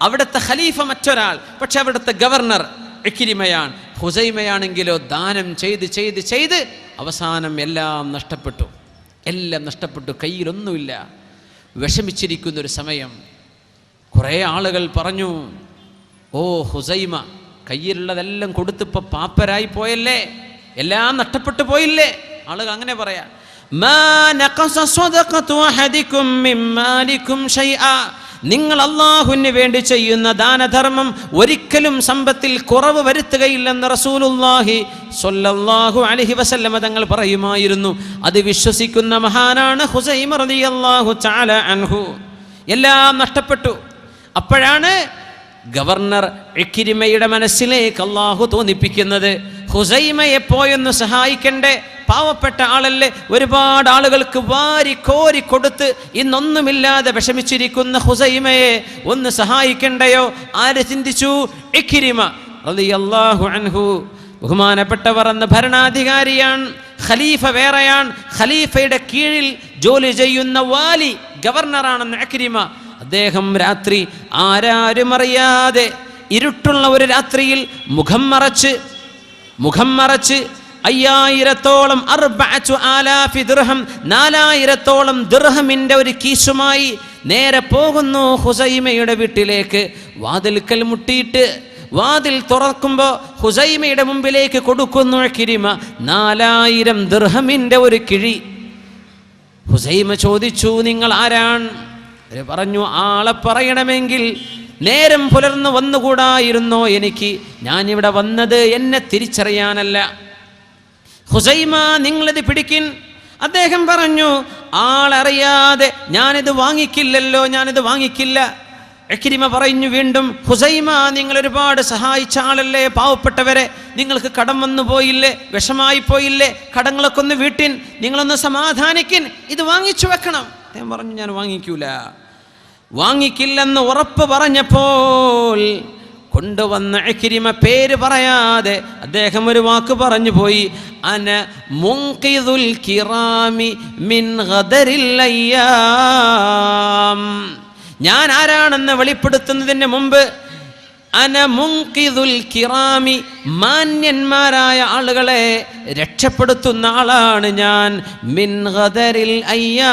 അവിടുത്തെ ഖലീഫ മറ്റൊരാൾ, പക്ഷെ അവിടുത്തെ ഗവർണർ ഇക്രിമയാണ്. ഹുസൈമയാണെങ്കിലോ ദാനം ചെയ്ത് ചെയ്ത് ചെയ്ത് അവസാനം എല്ലാം നഷ്ടപ്പെട്ടു, കയ്യിലൊന്നുമില്ല. വിഷമിച്ചിരിക്കുന്നൊരു സമയം കുറേ ആളുകൾ പറഞ്ഞു, ഓ ഹുസൈമ, കയ്യിലുള്ളതെല്ലാം കൊടുത്തിപ്പോൾ പാപ്പരായി പോയല്ലേ, എല്ലാം നഷ്ടപ്പെട്ടു പോയില്ലേ. ആളുകൾ അങ്ങനെ പറയാ, നിങ്ങൾ അല്ലാഹുവിന് വേണ്ടി ചെയ്യുന്ന ദാനധർമ്മം ഒരിക്കലും സമ്പത്തിൽ കുറവ് വരുത്തുകയില്ലെന്ന് റസൂലുള്ളാഹി സ്വല്ലല്ലാഹു അലൈഹി വസല്ലമ തങ്ങൾ പറയുമായിരുന്നു. അത് വിശ്വസിക്കുന്ന മഹാനാണ് ഹുസൈമ റളിയല്ലാഹു തആല അൻഹു. എല്ലാം നഷ്ടപ്പെട്ടു. അപ്പോഴാണ് ഗവർണർ ഇക്രിമയുടെ മനസ്സിലേക്ക് അല്ലാഹു തോന്നിപ്പിക്കുന്നത്, ഹുസൈമയെ പോയൊന്ന് സഹായിക്കണ്ടേ, പാവപ്പെട്ട ആളല്ലേ, ഒരുപാട് ആളുകൾക്ക് വാരി കോരി കൊടുത്ത് ഇന്നൊന്നുമില്ലാതെ വിഷമിച്ചിരിക്കുന്ന ഹുസൈമയെ ഒന്ന് സഹായിക്കണ്ടയോ. ആര് ചിന്തിച്ചു? ഇക്രിമ റളിയല്ലാഹു അൻഹു. ബഹുമാനപ്പെട്ടവർ എന്ന ഭരണാധികാരിയാണ്, ഖലീഫ വേറെയാണ്. ഖലീഫയുടെ കീഴിൽ ജോലി ചെയ്യുന്ന വാലി ഗവർണറാണെന്ന് ഇക്രിമ. അദ്ദേഹം രാത്രി ആരാരും അറിയാതെ ഇരുട്ടുള്ള ഒരു രാത്രിയിൽ മുഖം മറച്ച് 5000-ഓളം 4000 ദിർഹം 4000-ഓളം ദിർഹമിൻ്റെ ഒരു കീശുമായി നേരെ പോകുന്നു ഹുസൈമയുടെ വീട്ടിലേക്ക്. വാതിൽക്കൽ മുട്ടിയിട്ട് വാതിൽ തുറക്കുമ്പോൾ ഹുസൈമയുടെ മുമ്പിലേക്ക് കൊടുക്കുന്നു ഇക്രിമ 4000 ദിർഹമിൻ്റെ ഒരു കിഴി. ഹുസൈമ ചോദിച്ചു, നിങ്ങൾ ആരാണ്? പറഞ്ഞു, ആളെ പറയണമെങ്കിൽ നേരം പുലർന്ന് വന്നുകൂടായിരുന്നോ എനിക്ക്? ഞാനിവിടെ വന്നത് എന്നെ തിരിച്ചറിയാനല്ല. ഹുസൈമ, നിങ്ങളിത് പിടിക്കിൻ. അദ്ദേഹം പറഞ്ഞു, ആളറിയാതെ ഞാനിത് വാങ്ങിക്കില്ലല്ലോ, ഞാനിത് വാങ്ങിക്കില്ല. ഇക്രിമ പറഞ്ഞു വീണ്ടും, ഹുസൈമ, നിങ്ങൾ ഒരുപാട് സഹായിച്ച ആളല്ലേ, പാവപ്പെട്ടവരെ നിങ്ങൾക്ക് കടം വന്നു പോയില്ലേ, വിഷമായി പോയില്ലേ, കടങ്ങളൊക്കെ ഒന്ന് വീട്ടിൻ, നിങ്ങളൊന്ന് സമാധാനിക്കിൻ, ഇത് വാങ്ങിച്ചു വെക്കണം. അദ്ദേഹം പറഞ്ഞു, ഞാൻ വാങ്ങിക്കില്ലെന്ന് ഉറപ്പ് പറഞ്ഞപ്പോൾ കൊണ്ടുവന്ന ഇക്രിമ പേര് പറയാതെ അദ്ദേഹം ഒരു വാക്ക് പറഞ്ഞു പോയി, അന മുൻഖിദുൽ കിറാമി മിൻ ഗദരിൽ അയ്യാം. ഞാൻ ആരാണെന്ന് വെളിപ്പെടുത്തുന്നതിന് മുമ്പ് അന മുൻഖിദുൽ കിറാമി, മാന്യന്മാരായ ആളുകളെ രക്ഷപ്പെടുത്തുന്ന ആളാണ് ഞാൻ. മിൻ ഗദരിൽ അയ്യാം,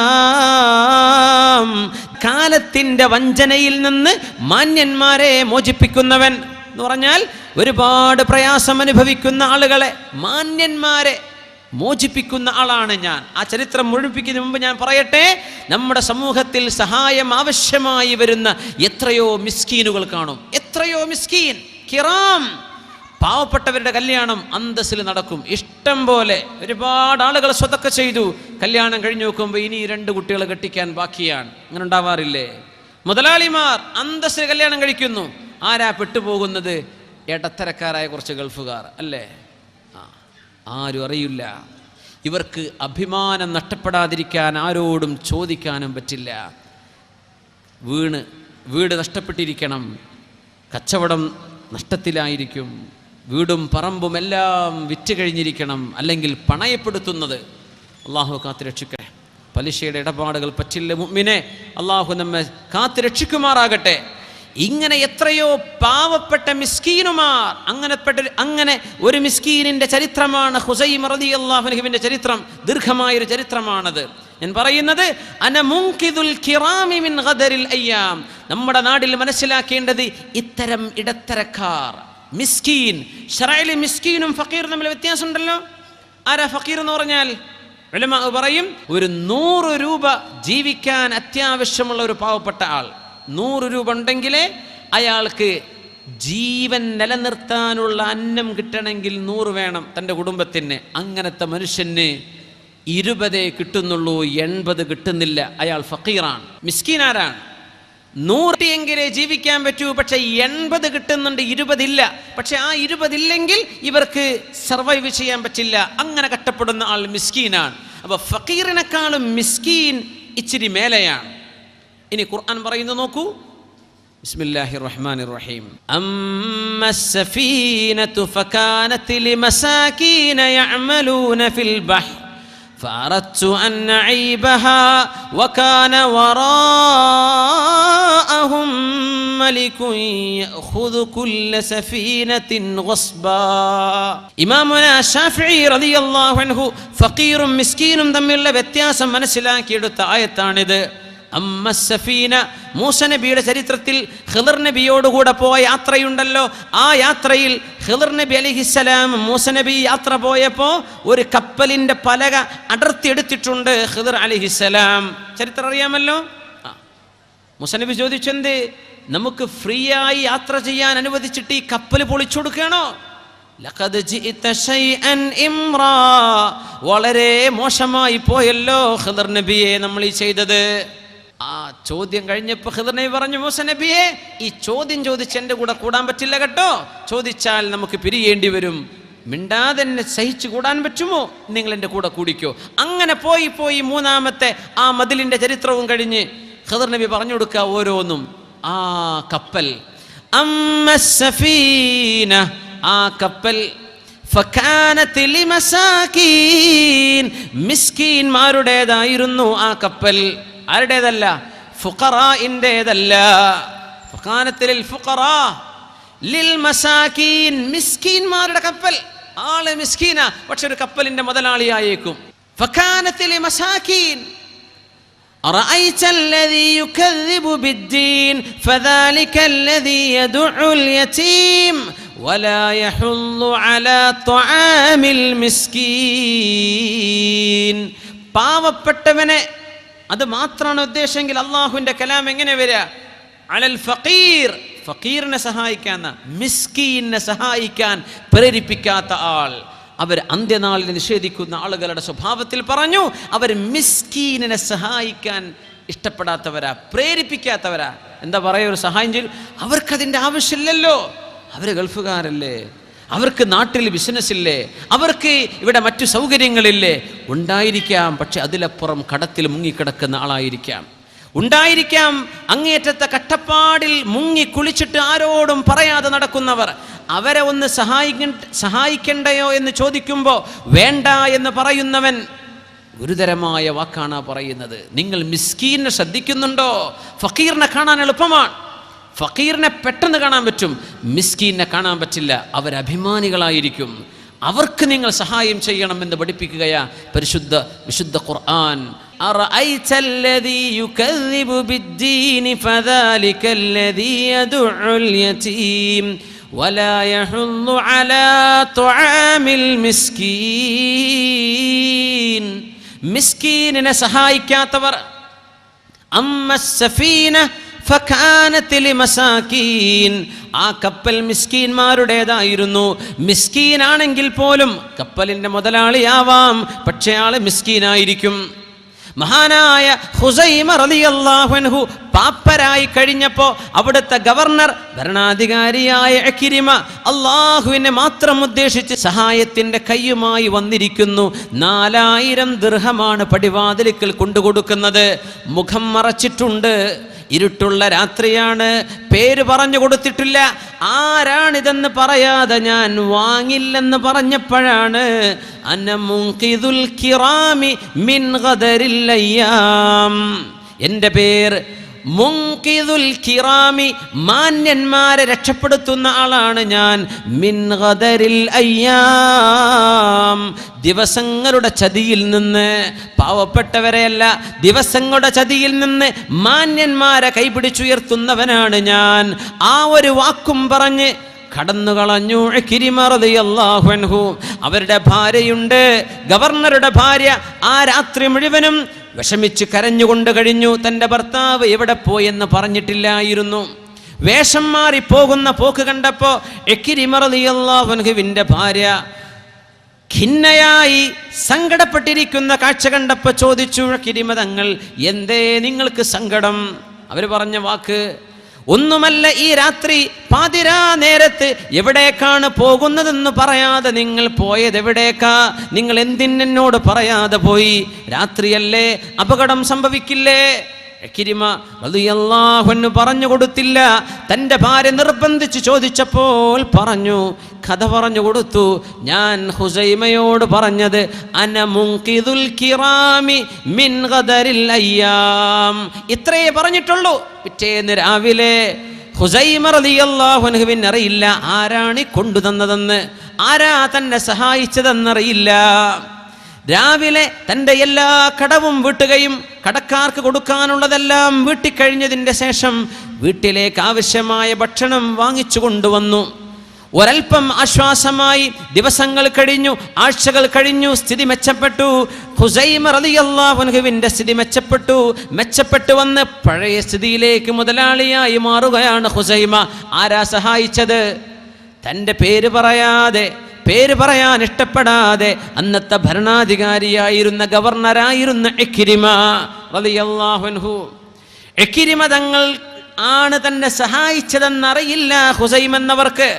കാലത്തിൻ്റെ വഞ്ചനയിൽ നിന്ന് മാന്യന്മാരെ മോചിപ്പിക്കുന്നവൻ എന്ന് പറഞ്ഞാൽ ഒരുപാട് പ്രയാസം അനുഭവിക്കുന്ന ആളുകളെ, മാന്യന്മാരെ മോചിപ്പിക്കുന്ന ആളാണ് ഞാൻ. ആ ചരിത്രം മുഴുമിപ്പിക്കുന്നതിന് മുമ്പ് ഞാൻ പറയട്ടെ, നമ്മുടെ സമൂഹത്തിൽ സഹായം ആവശ്യമായി വരുന്ന എത്രയോ മിസ്കീനുകൾ കാണും. എത്രയോ മിസ്കീൻ കിറാം, പാവപ്പെട്ടവരുടെ കല്യാണം അന്തസ്സിൽ നടക്കും. ഇഷ്ടം പോലെ ഒരുപാട് ആളുകൾ സ്വതക്ക ചെയ്തു, കല്യാണം കഴിഞ്ഞു നോക്കുമ്പോൾ ഇനി 2 കുട്ടികളെ കെട്ടിക്കാൻ ബാക്കിയാണ്. അങ്ങനെ ഉണ്ടാവാറില്ലേ? മുതലാളിമാർ അന്തസ്സിൽ കല്യാണം കഴിക്കുന്നു. ആരാ പെട്ടുപോകുന്നത്? ഇടത്തരക്കാരായ കുറച്ച് ഗൾഫുകാർ അല്ലേ? ആരും അറിയില്ല. ഇവർക്ക് അഭിമാനം നഷ്ടപ്പെടാതിരിക്കാൻ ആരോടും ചോദിക്കാനും പറ്റില്ല. വീട് നഷ്ടപ്പെട്ടിരിക്കണം, കച്ചവടം നഷ്ടത്തിലായിരിക്കും, വീടും പറമ്പും എല്ലാം വിറ്റ് കഴിഞ്ഞിരിക്കണം, അല്ലെങ്കിൽ പണയപ്പെടുത്തുന്നത്. അള്ളാഹു കാത്തുരക്ഷിക്കട്ടെ. പലിശയുടെ ഇടപാടുകൾ പറ്റില്ല മുഅ്മിനെ. അള്ളാഹു നമ്മെ കാത്തുരക്ഷിക്കുമാറാകട്ടെ. ഇങ്ങനെ എത്രയോ പാവപ്പെട്ട മിസ്കീനുമാർ, അങ്ങനെ ഒരു മിസ്കീനിൻ്റെ ചരിത്രമാണ് ഹുസൈമ റളിയല്ലാഹു അൻഹുവിൻ്റെ ചരിത്രം. ദീർഘമായൊരു ചരിത്രമാണത്. ഞാൻ പറയുന്നത് അന മുൻഖിദുൽ കിറാമി മിൻ ഗദരിൽ അയ്യാം. നമ്മുടെ നാട്ടിൽ മനസ്സിലാക്കേണ്ടത് ഇത്തരം ഇടത്തരക്കാർ, മിസ്കീൻ. ശറഇൽ മിസ്കീനും ഫഖീറും തമ്മിൽ വ്യത്യാസമുണ്ടല്ലോ. ആരാ ഫഖീർ എന്ന് പറഞ്ഞാൽ? ഉലമാ പറയും, ഒരു 100 രൂപ ജീവിക്കാൻ അത്യാവശ്യമുള്ള ഒരു പാവപ്പെട്ട ആൾ. 100 രൂപ ഉണ്ടെങ്കിലേ അയാൾക്ക് ജീവൻ നിലനിർത്താനുള്ള അന്നം കിട്ടണമെങ്കിൽ 100 വേണം തൻ്റെ കുടുംബത്തിന്. അങ്ങനത്തെ മനുഷ്യന് 20 കിട്ടുന്നുള്ളൂ, 80 കിട്ടുന്നില്ല. അയാൾ ഫക്കീറാണ്. മിസ്കീനാരാണ്? 100 എങ്കിലേ ജീവിക്കാൻ പറ്റൂ, പക്ഷെ 80 കിട്ടുന്നുണ്ട്, 20 ഇല്ല. പക്ഷെ ആ 20 ഇല്ലെങ്കിൽ ഇവർക്ക് സർവൈവ് ചെയ്യാൻ പറ്റില്ല. അങ്ങനെ കഷ്ടപ്പെടുന്ന ആൾ മിസ്കീനാണ്. അപ്പൊ ഫക്കീറിനെക്കാളും മിസ്കീൻ ഇച്ചിരി മേലെയാണ്. ഇനി ഖുർആൻ പറയുന്നത് നോക്കൂ. ബിസ്മില്ലാഹിർ റഹ്മാനിർ റഹീം. അമ്മസ്സഫീനതു ഫകാനത് ലിമസാകീന യഅമലൂന ഫിൽ ബഹ്ർ ഫഅറദ്തു അൻ അഈബഹാ വകാന വറാഅഹും മലികുൻ യഖുദു കുല്ല സഫീനത്തിൻ ഗസ്ബാ. ഇമാമുനാ ശാഫിഈ റളിയല്ലാഹു അൻഹു ഫഖീറും മിസ്കീനും തമ്മിലുള്ള വ്യത്യാസം മനസ്സിലാക്കിയെടുത്ത ആയത്താണിത്. അമ്മ സഫീന, മൂസ നബിയുടെ ചരിത്രത്തിൽ ഖിളർ നബിയോടുകൂടെ പോയ യാത്രയുണ്ടല്ലോ, ആ യാത്രയിൽ ഖിളർ നബി അലൈഹിസ്സലാം മൂസ നബി യാത്ര പോയപ്പോൾ ഒരു കപ്പലിൻ്റെ പലക അടർത്തിയെടുത്തിട്ടുണ്ട് ഖിളർ അലൈഹിസ്സലാം. ചരിത്രം അറിയാമല്ലോ. മൂസ നബി ചോദിച്ചെന്ത്, നമുക്ക് ഫ്രീ ആയി യാത്ര ചെയ്യാൻ അനുവദിച്ചിട്ട് ഈ കപ്പൽ പൊളിച്ചു കൊടുക്കുകയാണോ? ലഖദ് ജിഇത ശൈഅൻ ഇംറാ, വളരെ മോശമായി പോയല്ലോ ഖിളർ നബിയെ നമ്മൾ ഈ ചെയ്തത്. ആ ചോദ്യം കഴിഞ്ഞപ്പോൾ ഖിളർ നബി പറഞ്ഞു, മൂസ നബിയെ ഈ ചോദ്യം ചോദിച്ച് എൻ്റെ കൂടെ കൂടാൻ പറ്റില്ല കേട്ടോ, ചോദിച്ചാൽ നമുക്ക് പിരിയേണ്ടി വരും, മിണ്ടാതെ എന്നെ സഹിച്ചു കൂടാൻ പറ്റുമോ, നിങ്ങൾ എൻ്റെ കൂടെ കൂടിക്കോ. അങ്ങനെ പോയി പോയി മൂന്നാമത്തെ ആ മതിലിൻ്റെ ചരിത്രവും കഴിഞ്ഞ് ഖിളർ നബി പറഞ്ഞു കൊടുക്കുക ഓരോന്നും. ആ കപ്പൽ അമ്മ സഫീന, ആ കപ്പൽ ഫകാനത് ലിമസാകീൻ, മിസ്കീന്മാരുടേതായിരുന്നു ആ കപ്പൽ. ആരുടേതല്ല? ഫുഖറാഇന്റേതല്ല. ഫകാനത് ലിൽ ഫുഖറാ ലിൽ മസാകീൻ, മിസ്കീന്മാരുടെ കപ്പൽ. ആള് മിസ്കീന, പക്ഷെ ഒരു കപ്പലിന്റെ മുതലാളിയായേക്കും. ഫകാനത് ലിമസാകീൻ أرأيت الذي يكذب بالدين فذلك الذي يدع اليتيم ولا يحض على طعام المسكين. പാവപ്പെട്ടവനെ, അത് മാത്രമാണ് ഉദ്ദേശമെങ്കിൽ അള്ളാഹുവിൻ്റെ കലാം എങ്ങനെ വരിക? അലൽ ഫഖീർ, ഫഖീറിനെ സഹായിക്കാൻ, മിസ്കീനെ സഹായിക്കാൻ പ്രേരിപ്പിക്കാത്ത ആൾ. അവർ അന്ത്യനാളിനെ നിഷേധിക്കുന്ന ആളുകളുടെ സ്വഭാവത്തിൽ പറഞ്ഞു, അവർ മിസ്കീനിനെ സഹായിക്കാൻ ഇഷ്ടപ്പെടാത്തവരാ, പ്രേരിപ്പിക്കാത്തവരാ. എന്താ പറയുക, ഒരു സഹായം ചെയ്യും, അവർക്കതിൻ്റെ ആവശ്യമില്ലല്ലോ, അവർ ഗൾഫുകാരല്ലേ, അവർക്ക് നാട്ടിൽ ബിസിനസ്സില്ലേ, അവർക്ക് ഇവിടെ മറ്റു സൗകര്യങ്ങളില്ലേ. ഉണ്ടായിരിക്കാം, പക്ഷെ അതിലപ്പുറം കടത്തിൽ മുങ്ങിക്കിടക്കുന്ന ആളായിരിക്കാം. ഉണ്ടായിരിക്കാം അങ്ങേറ്റത്തെ കട്ടപ്പാടിൽ മുങ്ങി കുളിച്ചിട്ട് ആരോടും പറയാതെ നടക്കുന്നവർ. അവരെ ഒന്ന് സഹായിക്കണ്ടയോ എന്ന് ചോദിക്കുമ്പോൾ വേണ്ട എന്ന് പറയുന്നവൻ ഗുരുതരമായ വാക്കാണ് പറയുന്നത്. നിങ്ങൾ മിസ്കീനെ ശ്രദ്ധിക്കുന്നുണ്ടോ? ഫക്കീറിനെ കാണാൻ എളുപ്പമാണ്, ഫക്കീറിനെ പെട്ടെന്ന് കാണാൻ പറ്റും, മിസ്കീനെ കാണാൻ പറ്റില്ല. അവരഭിമാനികളായിരിക്കും, അവർക്ക് നിങ്ങൾ സഹായം ചെയ്യണമെന്ന് പഠിപ്പിക്കുകയാ വിശുദ്ധ ഖുർആൻ. أرأيت الذي يكذب بالدين فذلك الذي يدع اليتيم ولا يحض على طعام المسكين. മിസ്കീനിനെ സഹായിക്കാത്തവർ. അമ്മ സഫീന ഫകാനത് ലിമസാകീൻ, ആ കപ്പൽ മിസ്കീന്മാരുടേതായിരുന്നു. മിസ്കീനാണെങ്കിൽ പോലും കപ്പലിൻ്റെ മുതലാളിയാവാം, പക്ഷേ ആള് മിസ്കീനായിരിക്കും. മഹാനായ ഖുസൈമ റളിയല്ലാഹു അൻഹു പാപ്പരായി കഴിഞ്ഞപ്പോൾ അവിടുത്തെ ഗവർണർ, ഭരണാധികാരിയായ ഇക്രിമ അള്ളാഹുവിനെ മാത്രം ഉദ്ദേശിച്ച് സഹായത്തിൻ്റെ കയ്യുമായി വന്നിരിക്കുന്നു. 4000 ദിർഹമാണ് പടിവാതിലിക്കൽ കൊണ്ടുകൊടുക്കുന്നത്. മുഖം മറച്ചിട്ടുണ്ട്, ഇരുട്ടുള്ള രാത്രിയാണ്, പേര് പറഞ്ഞു കൊടുത്തിട്ടില്ല. ആരാണിതെന്ന് പറയാതെ ഞാൻ വാങ്ങില്ലെന്ന് പറഞ്ഞപ്പോഴാണ് അന മുൻഖിദുൽ കിറാമി മിൻ ഗദരിൽ അയ്യാം, എൻ്റെ പേര് മുൻഖിദുൽ കിറാമി, മാന്യന്മാരെ രക്ഷപ്പെടുത്തുന്ന ആളാണ് ഞാൻ. മിൻ ഗദരിൽ അയ്യാം, ദിവസങ്ങളുടെ ചതിയിൽ നിന്ന്, പാവപ്പെട്ടവരെയല്ല, ദിവസങ്ങളുടെ ചതിയിൽ നിന്ന് മാന്യന്മാരെ കൈപിടിച്ചുയർത്തുന്നവനാണ് ഞാൻ. ആ ഒരു വാക്കും പറഞ്ഞ് കടന്നു കളഞ്ഞു ഇക്രിമ റളിയല്ലാഹു അൻഹു. അവരുടെ ഭാര്യയുണ്ട്, ഗവർണറുടെ ഭാര്യ. ആ രാത്രി മുഴുവനും വിഷമിച്ച് കരഞ്ഞുകൊണ്ട് കഴിഞ്ഞു. തൻ്റെ ഭർത്താവ് എവിടെ പോയെന്ന് പറഞ്ഞിട്ടില്ലായിരുന്നു. വേഷം മാറി പോകുന്ന പോക്ക് കണ്ടപ്പോൾ ഇക്രിമ റളിയല്ലാഹു അൻഹുവിൻ്റെ ഭാര്യ ഖിന്നയായി സങ്കടപ്പെട്ടിരിക്കുന്ന കാഴ്ച കണ്ടപ്പോൾ ചോദിച്ചു, ഇക്രിമ തങ്ങൾ, എന്തേ നിങ്ങൾക്ക് സങ്കടം? അവർ പറഞ്ഞ വാക്ക്, ഒന്നുമല്ല, ഈ രാത്രി പാതിരാ നേരത്ത് എവിടേക്കാണ് പോകുന്നതെന്ന് പറയാതെ നിങ്ങൾ പോയത് എവിടേക്കാ? നിങ്ങൾ എന്തിനോട് പറയാതെ പോയി? രാത്രിയല്ലേ, അപകടം സംഭവിക്കില്ലേ? ഇക്രിമ റളിയല്ലാഹു അൻഹു പറഞ്ഞു കൊടുത്തില്ല. തൻ്റെ ഭാര്യ നിർബന്ധിച്ച് ചോദിച്ചപ്പോൾ പറഞ്ഞു, കഥ പറഞ്ഞു കൊടുത്തു. ഞാൻ ഹുസൈമയോട് പറഞ്ഞത് അന മുൻഖിദുൽ കിറാമി മിൻ ഗദരിൽ അയ്യാം, ഇത്രയേ പറഞ്ഞിട്ടുള്ളൂ. പിറ്റേന്ന് രാവിലെ ഖുസൈമ റളിയല്ലാഹു അൻഹുവിന് അറിയില്ല ആരാണ് കൊണ്ടുതന്നതെന്ന്, ആരാ തന്നെ സഹായിച്ചതെന്നറിയില്ല. രാവിലെ തൻ്റെ എല്ലാ കടവും വീട്ടുകയും കടക്കാർക്ക് കൊടുക്കാനുള്ളതെല്ലാം വീട്ടിക്കഴിഞ്ഞതിൻ്റെ ശേഷം വീട്ടിലേക്ക് ആവശ്യമായ ഭക്ഷണം വാങ്ങിച്ചു കൊണ്ടുവന്നു. ഒരൽപ്പം ആശ്വാസമായി. ദിവസങ്ങൾ കഴിഞ്ഞു, ആഴ്ചകൾ കഴിഞ്ഞു, സ്ഥിതി മെച്ചപ്പെട്ടു. ഖുസൈമ റളിയല്ലാഹു അൻഹുവിൻ്റെ സ്ഥിതി മെച്ചപ്പെട്ടു വന്ന് പഴയ സ്ഥിതിയിലേക്ക് മുതലാളിയായി മാറുകയാണ് ഖുസൈമ. ആരാ സഹായിച്ചത്? തൻ്റെ പേര് പറയാൻ ഇഷ്ടപ്പെടാതെ അന്നത്തെ ഭരണാധികാരിയായിരുന്ന ഗവർണറായിരുന്ന ഇക്രിമ റളിയല്ലാഹു അൻഹു. ഇക്രിമ തങ്ങൾ ആണ് തന്നെ സഹായിച്ചതെന്നറിയില്ല ഖുസൈമ എന്നവർക്ക്.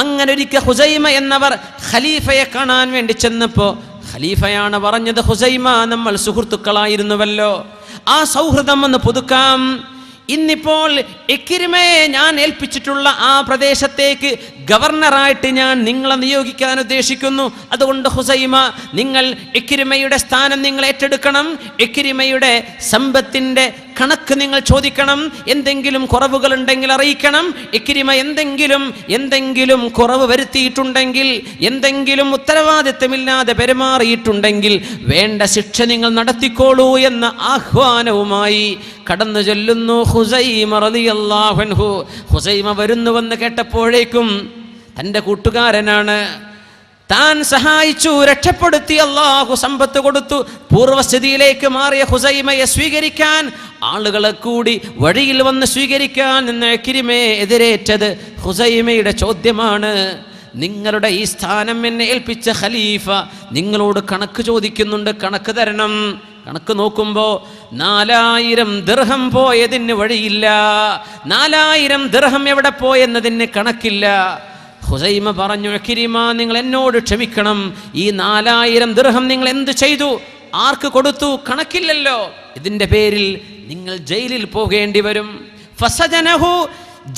അങ്ങനെ ഒരിക്കൽ ഖുസൈമ എന്നവർ ഖലീഫയെ കാണാൻ വേണ്ടി ചെന്നപ്പോൾ ഖലീഫയാണ് പറഞ്ഞത്, ഖുസൈമ, നമ്മൾ സുഹൃത്തുക്കളായിരുന്നുവല്ലോ, ആ സൗഹൃദം ഒന്ന് പുതുക്കാം. ഇന്നിപ്പോൾ ഇക്രിമയെ ഞാൻ ഏൽപ്പിച്ചിട്ടുള്ള ആ പ്രദേശത്തേക്ക് ഗവർണറായിട്ട് ഞാൻ നിങ്ങളെ നിയോഗിക്കാൻ ഉദ്ദേശിക്കുന്നു. അതുകൊണ്ട് ഖുസൈമ, നിങ്ങൾ ഇക്രിമയുടെ സ്ഥാനം നിങ്ങൾ ഏറ്റെടുക്കണം. ഇക്രിമയുടെ സമ്പത്തിൻ്റെ കണക്ക് നിങ്ങൾ ചോദിക്കണം. എന്തെങ്കിലും കുറവുകൾ ഉണ്ടെങ്കിൽ അറിയിക്കണം. ഇക്രിമ എന്തെങ്കിലും കുറവ് വരുത്തിയിട്ടുണ്ടെങ്കിൽ, എന്തെങ്കിലും ഉത്തരവാദിത്തമില്ലാതെ പെരുമാറിയിട്ടുണ്ടെങ്കിൽ വേണ്ട ശിക്ഷ നിങ്ങൾ നടത്തിക്കോളൂ എന്ന ആഹ്വാനവുമായി കടന്നു ചൊല്ലുന്നു ഖുസൈമ റളിയല്ലാഹു അൻഹു. ഖുസൈമ വരുന്നുവെന്ന് കേട്ടപ്പോഴേക്കും തൻ്റെ കൂട്ടുകാരനാണ്, താൻ സഹായിച്ചു, രക്ഷപ്പെടുത്തി, അള്ളാഹു സമ്പത്ത് കൊടുത്തു, പൂർവ്വസ്ഥിതിയിലേക്ക് മാറിയ ഖുസൈമയെ സ്വീകരിക്കാൻ ആളുകളെ കൂടി വഴിയിൽ വന്ന് സ്വീകരിക്കാൻ നിന്ന് ഇക്രിമയെ എതിരേറ്റത് ഖുസൈമയുടെ ചോദ്യമാണ്. നിങ്ങളുടെ ഈ സ്ഥാനം എന്നെ ഏൽപ്പിച്ച ഖലീഫ നിങ്ങളോട് കണക്ക് ചോദിക്കുന്നുണ്ട്, കണക്ക് തരണം. കണക്ക് നോക്കുമ്പോൾ 4000 ദിർഹം പോയതിന് വഴിയില്ല. 4000 ദിർഹം എവിടെ പോയെന്നതിന് കണക്കില്ല. ഖുസൈമ പറഞ്ഞു, ഇക്രിമ, നിങ്ങൾ എന്നോട് ക്ഷമിക്കണം. ഈ 4000 ദിർഹം നിങ്ങൾ എന്ത് ചെയ്തു, ആർക്ക് കൊടുത്തു, കണക്കില്ലല്ലോ. ഇതിൻ്റെ പേരിൽ നിങ്ങൾ ജയിലിൽ പോകേണ്ടി വരും. ഫസജനഹു,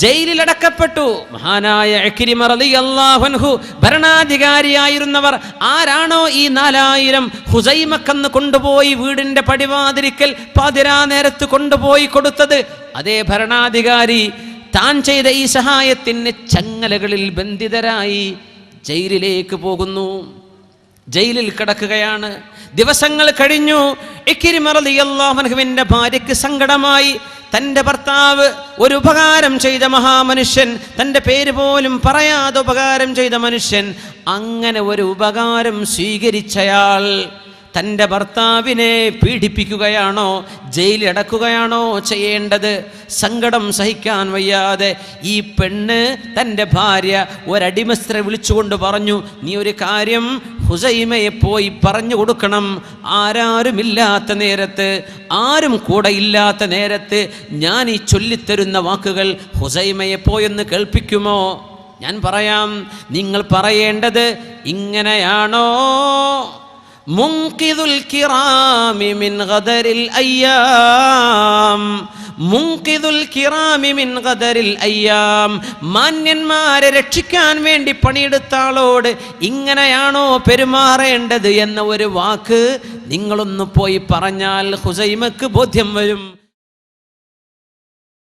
ജയിലിൽ അടക്കപ്പെട്ടു. മഹാനായ ഇക്രിമ റളിയല്ലാഹു അൻഹു ഭരണാധികാരിയായിരുന്നവർ ആരാണോ ഈ 4000 ഖുസൈമക്കന്ന് കൊണ്ടുപോയി വീടിൻ്റെ പടിവാതിരിക്കൽ പാതിരാ നേരത്ത് കൊണ്ടുപോയി കൊടുത്തത്, അതേ ഭരണാധികാരി താൻ ചെയ്ത ഈ സഹായത്തിന് ചങ്ങലകളിൽ ബന്ധിതരായി ജയിലിലേക്ക് പോകുന്നു. ജയിലിൽ കിടക്കുകയാണ്. ദിവസങ്ങൾ കഴിഞ്ഞു. ഇക്രിമ റളിയല്ലാഹു അൻഹുവിൻ്റെ ഭാര്യയ്ക്ക് സങ്കടമായി. തൻ്റെ ഭർത്താവ് ഒരു ഉപകാരം ചെയ്ത മഹാമനുഷ്യൻ, തൻ്റെ പേര് പോലും പറയാതെ ഉപകാരം ചെയ്ത മനുഷ്യൻ, അങ്ങനെ ഒരു ഉപകാരം സ്വീകരിച്ചയാൾ തൻ്റെ ഭർത്താവിനെ പീഡിപ്പിക്കുകയാണോ, ജയിലിലടക്കുകയാണോ ചെയ്യേണ്ടത്? സങ്കടം സഹിക്കാൻ വയ്യാതെ ഈ പെണ്ണ് തൻ്റെ ഭാര്യ ഒരടിമസ്ത്രീ വിളിച്ചുകൊണ്ട് പറഞ്ഞു, നീ ഒരു കാര്യം ഖുസൈമയെ പോയി പറഞ്ഞു കൊടുക്കണം. ആരുമില്ലാത്ത നേരത്ത്, ആരും കൂടെ ഇല്ലാത്ത നേരത്ത് ഞാൻ ഈ ചൊല്ലിത്തരുന്ന വാക്കുകൾ ഖുസൈമയെ പോയെന്ന് കേൾപ്പിക്കുമോ? ഞാൻ പറയാം. നിങ്ങൾ പറയേണ്ടത് ഇങ്ങനെയാണോ: മുൻഖിദുൽ കിറാമി മിൻ ഗദരിൽ അയ്യാം, മുൻഖിദുൽ കിറാമി മിൻ ഗദരിൽ അയ്യാം. മാന്യന്മാരെ രക്ഷിക്കാൻ വേണ്ടി പണിയെടുത്ത ആളോട് ഇങ്ങനെയാണോ പെരുമാറേണ്ടത് എന്ന ഒരു വാക്ക് നിങ്ങളൊന്ന് പോയി പറഞ്ഞാൽ ഖുസൈമക്ക് ബോധ്യം വരും.